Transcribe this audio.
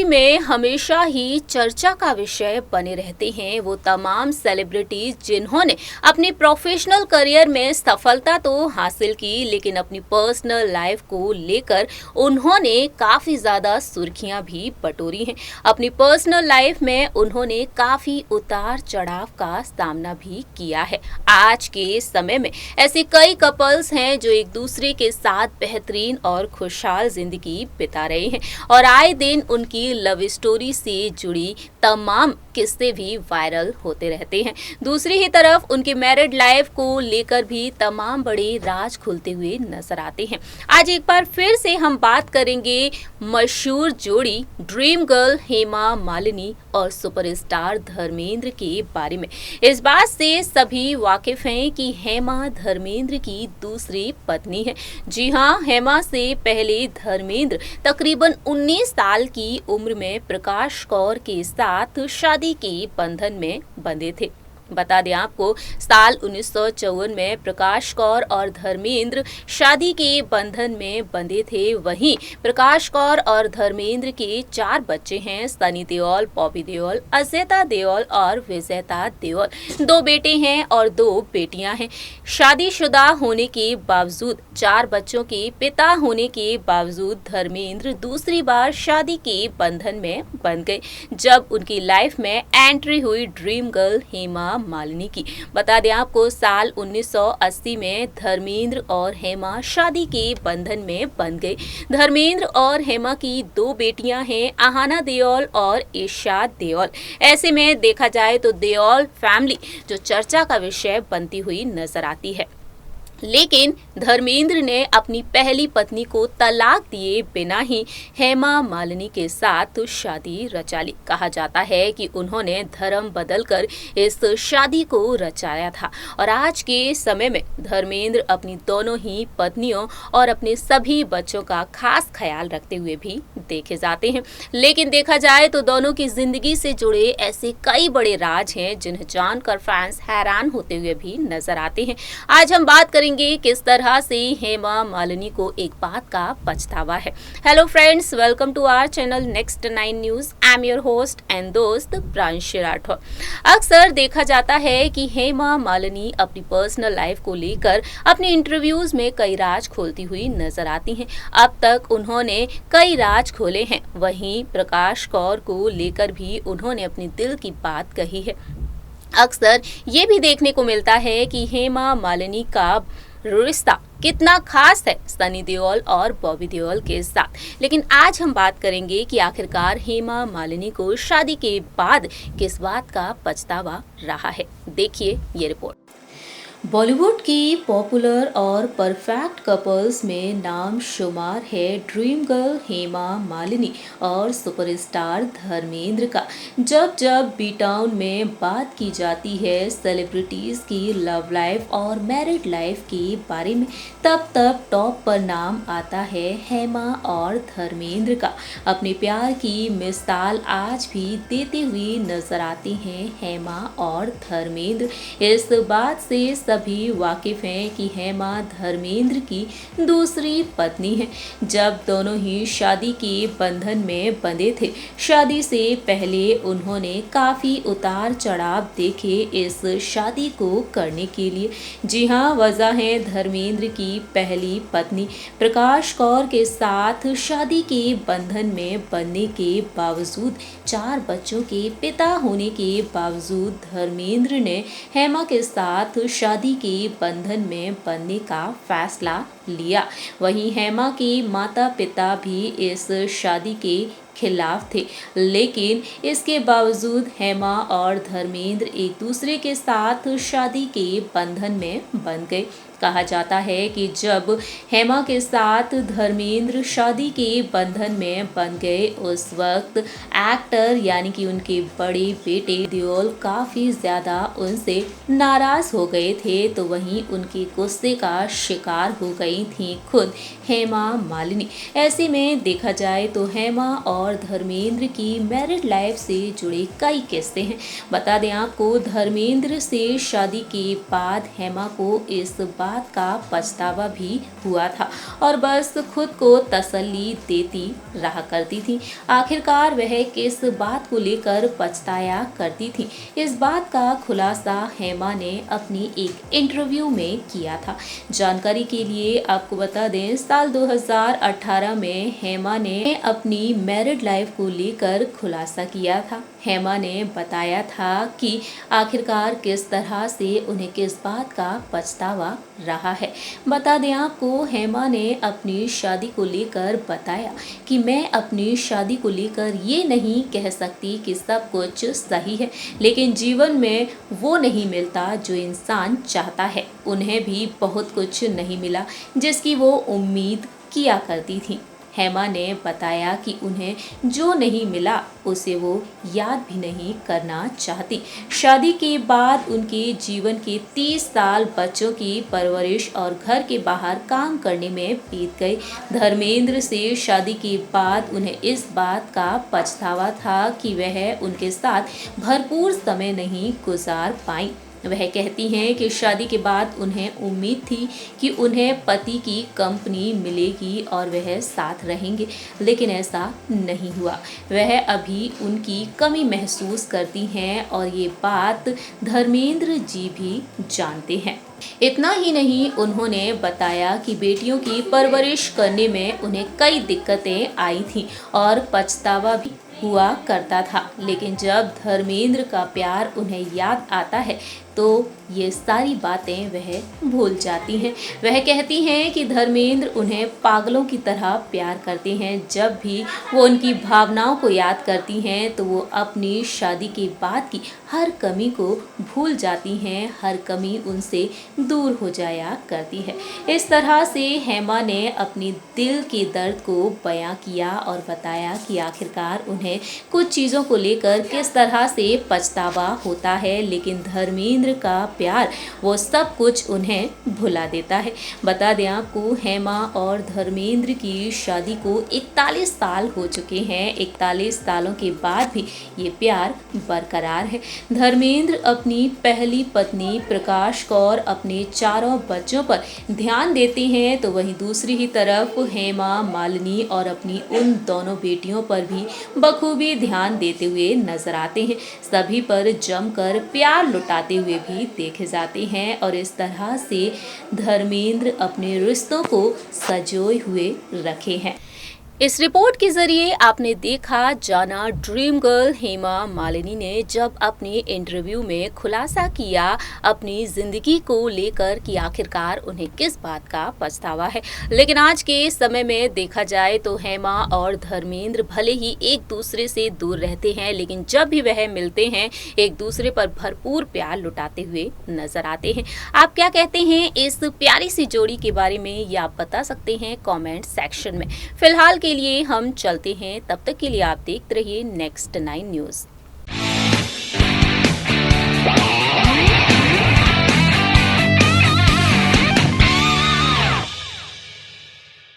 में हमेशा ही चर्चा का विषय बने रहते हैं वो तमाम सेलिब्रिटीज जिन्होंने अपनी प्रोफेशनल करियर में सफलता तो हासिल की, लेकिन अपनी पर्सनल लाइफ को लेकर उन्होंने काफ़ी ज़्यादा सुर्खियां भी बटोरी हैं। अपनी पर्सनल लाइफ में उन्होंने काफ़ी उतार चढ़ाव का सामना भी किया है। आज के समय में ऐसे कई कपल्स हैं जो एक दूसरे के साथ बेहतरीन और खुशहाल जिंदगी बिता रहे हैं और आए दिन उनकी लव स्टोरी से जुड़ी तमाम किस्से भी वायरल होते रहते हैं। दूसरी ही तरफ उनकी मैरिड लाइफ को लेकर भी तमाम बड़े राज खुलते हुए नजर आते हैं। आज एक बार फिर से हम बात करेंगे मशहूर जोड़ी ड्रीम गर्ल हेमा मालिनी और सुपरस्टार धर्मेंद्र के बारे में। इस बात से सभी वाकिफ हैं कि हेमा धर्मेंद्र की दूसरी पत्नी है। जी हाँ, हेमा से पहले धर्मेंद्र तकरीबन 19 साल की उम्र में प्रकाश कौर के साथ शादी के बंधन में बंधे थे। बता दें आपको, साल 1954 में प्रकाश कौर और धर्मेंद्र शादी के बंधन में बंधे थे। वहीं प्रकाश कौर और धर्मेंद्र के 4 बच्चे हैं, सनी देओल, बॉबी देओल, अजैता देओल और विजेता देओल। 2 बेटे हैं और 2 बेटियां हैं। शादीशुदा होने के बावजूद, 4 बच्चों के पिता होने के बावजूद धर्मेंद्र दूसरी बार शादी के बंधन में बंध गए जब उनकी लाइफ में एंट्री हुई ड्रीम गर्ल हेमा मालिनी की। बता दें आपको, साल 1980 में धर्मेंद्र और हेमा शादी के बंधन में बंध गए। धर्मेंद्र और हेमा की 2 बेटियां हैं, आहाना देओल और इशाद देओल। ऐसे में देखा जाए तो देओल फैमिली जो चर्चा का विषय बनती हुई नजर आती है। लेकिन धर्मेंद्र ने अपनी पहली पत्नी को तलाक दिए बिना ही हेमा मालिनी के साथ शादी रचा ली। कहा जाता है कि उन्होंने धर्म बदलकर इस शादी को रचाया था और आज के समय में धर्मेंद्र अपनी दोनों ही पत्नियों और अपने सभी बच्चों का खास ख्याल रखते हुए भी देखे जाते हैं। लेकिन देखा जाए तो दोनों की जिंदगी से जुड़े ऐसे कई बड़े राज हैं जिन्हें जानकर फैंस हैरान होते हुए भी नजर आते हैं। आज हम बात करेंगे किस तरह से हेमा मालिनी को एक बात का पछतावा है। Hello friends, welcome to our channel next 9 news. I am your host and दोस्त प्रांशी राठौर। अक्सर देखा जाता है कि हेमा मालिनी अपनी पर्सनल लाइफ को लेकर अपने इंटरव्यूज में कई राज खोलती हुई नजर आती हैं। अब तक उन्होंने कई राज खोले हैं। वहीं प्रकाश कौर को लेकर भी उन्होंने अपने दिल की बात कही है। अक्सर ये भी देखने को मिलता है कि हेमा मालिनी का रिश्ता कितना खास है सनी देओल और बॉबी देओल के साथ। लेकिन आज हम बात करेंगे कि आखिरकार हेमा मालिनी को शादी के बाद किस बात का पछतावा रहा है। देखिए ये रिपोर्ट। बॉलीवुड की पॉपुलर और परफेक्ट कपल्स में नाम शुमार है ड्रीम गर्ल हेमा मालिनी और सुपरस्टार धर्मेंद्र का। जब जब बी टाउन में बात की जाती है सेलिब्रिटीज़ की लव लाइफ और मैरिड लाइफ के बारे में, तब तब टॉप पर नाम आता है हेमा और धर्मेंद्र का। अपने प्यार की मिसाल आज भी देते हुए नजर आते हैं हेमा और धर्मेंद्र। इस बात से सभी वाकिफ हैं कि हेमा धर्मेंद्र की दूसरी पत्नी है। जब दोनों ही शादी के बंधन में बंधे थे, शादी से पहले उन्होंने काफ़ी उतार चढ़ाव देखे इस शादी को करने के लिए। जी हाँ, वजह है धर्मेंद्र की पहली पत्नी प्रकाश कौर के साथ शादी के बंधन में बंधने के बावजूद, 4 बच्चों के पिता होने के बावजूद धर्मेंद्र ने हेमा के साथ शादी के बंधन में बंधने का फैसला लिया। वहीं हेमा के माता पिता भी इस शादी के खिलाफ थे, लेकिन इसके बावजूद हेमा और धर्मेंद्र एक दूसरे के साथ शादी के बंधन में बंध गए। कहा जाता है कि जब हेमा के साथ धर्मेंद्र शादी के बंधन में बंध गए, उस वक्त एक्टर यानी कि उनके बड़े बेटे देओल काफ़ी ज़्यादा उनसे नाराज़ हो गए थे। तो वहीं उनके गुस्से का शिकार हो गई थी खुद हेमा मालिनी। ऐसे में देखा जाए तो हेमा और और धर्मेंद्र की मैरिड लाइफ से जुड़े कई किस्से हैं। बता दें आपको, धर्मेंद्र से शादी के बाद हेमा को इस बात का पछतावा भी हुआ था और बस खुद को तसल्ली देती रहा करती थी। आखिरकार वह किस बात को लेकर पछताया करती थी, इस बात का खुलासा हेमा ने अपनी एक इंटरव्यू में किया था। जानकारी के लिए आपको बता दें, साल 2018 में हेमा ने अपनी मैरिड लाइफ को लेकर खुलासा किया था। हेमा ने बताया था कि आखिरकार किस तरह से उन्हें किस बात का पछतावा रहा है। बता दें आपको, हेमा ने अपनी शादी को लेकर बताया कि मैं अपनी शादी को लेकर ये नहीं कह सकती कि सब कुछ सही है, लेकिन जीवन में वो नहीं मिलता जो इंसान चाहता है। उन्हें भी बहुत कुछ नहीं मिला जिसकी वो उम्मीद किया करती थी। हेमा ने बताया कि उन्हें जो नहीं मिला उसे वो याद भी नहीं करना चाहती। शादी के बाद उनके जीवन के 30 साल बच्चों की परवरिश और घर के बाहर काम करने में बीत गए। धर्मेंद्र से शादी के बाद उन्हें इस बात का पछतावा था कि वह उनके साथ भरपूर समय नहीं गुजार पाई। वह कहती हैं कि शादी के बाद उन्हें उम्मीद थी कि उन्हें पति की कंपनी मिलेगी और वह साथ रहेंगे, लेकिन ऐसा नहीं हुआ। वह अभी उनकी कमी महसूस करती हैं और ये बात धर्मेंद्र जी भी जानते हैं। इतना ही नहीं, उन्होंने बताया कि बेटियों की परवरिश करने में उन्हें कई दिक्कतें आई थी और पछतावा भी हुआ करता था, लेकिन जब धर्मेंद्र का प्यार उन्हें याद आता है तो ये सारी बातें वह भूल जाती हैं। वह कहती हैं कि धर्मेंद्र उन्हें पागलों की तरह प्यार करते हैं। जब भी वो उनकी भावनाओं को याद करती हैं तो वो अपनी शादी के बाद की हर कमी को भूल जाती हैं, हर कमी उनसे दूर हो जाया करती है। इस तरह से हेमा ने अपनी दिल के दर्द को बयां किया और बताया कि आखिरकार उन्हें कुछ चीज़ों को लेकर किस तरह से पछतावा होता है, लेकिन धर्मेंद्र का प्यार वो सब कुछ उन्हें भुला देता है। बता दें आपको, हेमा और धर्मेंद्र की शादी को 41 साल हो चुके हैं। 41 सालों के बाद भी ये प्यार बरकरार है। धर्मेंद्र अपनी पहली पत्नी प्रकाश कौर अपने चारों बच्चों पर ध्यान देते हैं, तो वहीं दूसरी ही तरफ हेमा मालिनी और अपनी उन दोनों बेटियों पर भी बखूबी ध्यान देते हुए नजर आते हैं। सभी पर जमकर प्यार लुटाते हुए भी देखे जाते हैं और इस तरह से धर्मेंद्र अपने रिश्तों को संजोए हुए रखे हैं। इस रिपोर्ट के जरिए आपने देखा, जाना ड्रीम गर्ल हेमा मालिनी ने जब अपने इंटरव्यू में खुलासा किया अपनी जिंदगी को लेकर कि आखिरकार उन्हें किस बात का पछतावा है। लेकिन आज के समय में देखा जाए तो हेमा और धर्मेंद्र भले ही एक दूसरे से दूर रहते हैं, लेकिन जब भी वह मिलते हैं एक दूसरे पर भरपूर प्यार लुटाते हुए नजर आते हैं। आप क्या कहते हैं इस प्यारी सी जोड़ी के बारे में, ये आप बता सकते हैं कमेंट सेक्शन में। फिलहाल के लिए हम चलते हैं, तब तक के लिए आप देखते रहिए नेक्स्ट 9 न्यूज़।